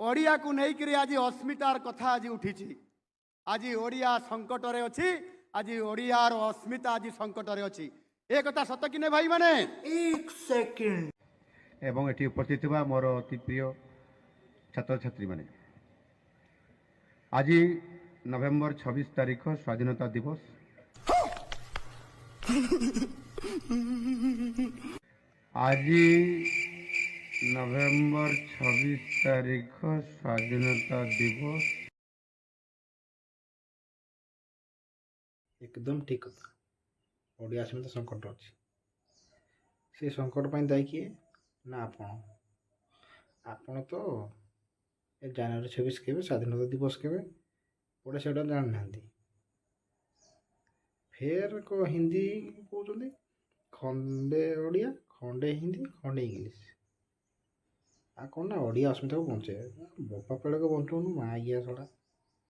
ओडिया को लेकर आज अस्मितार कथा आज उठी। आज ओडिया संकट रे अच्छी। आज ओडियार अस्मिता आज संकट रे अच्छी। ए कथा सत कि नहीं भाई माने? एक सेकंड एवं एटी उपस्थित हुआ मोर अति प्रिय छात्र छात्री माने आज नवेम्बर 26 तारीख स्वाधीनता दिवस। आज नवेम्बर 26 तारीख स्वाधीनता दिवस। एकदम ठीक कथा। ओडिया अस्मिता संकट अच्छी। से संकट पर दायी किए ना आपण तो ए जनवरी 26 के स्वाधीनता दिवस के पड़े से जान ना फेर को हिंदी कहते खंडे ओडिया खंडे हिंदी खंडे इंग्लीश आ कौन ना ओडिया अस्मिता को बचे बापा पेड़ को बंचुन माँ आज्ञा छड़ा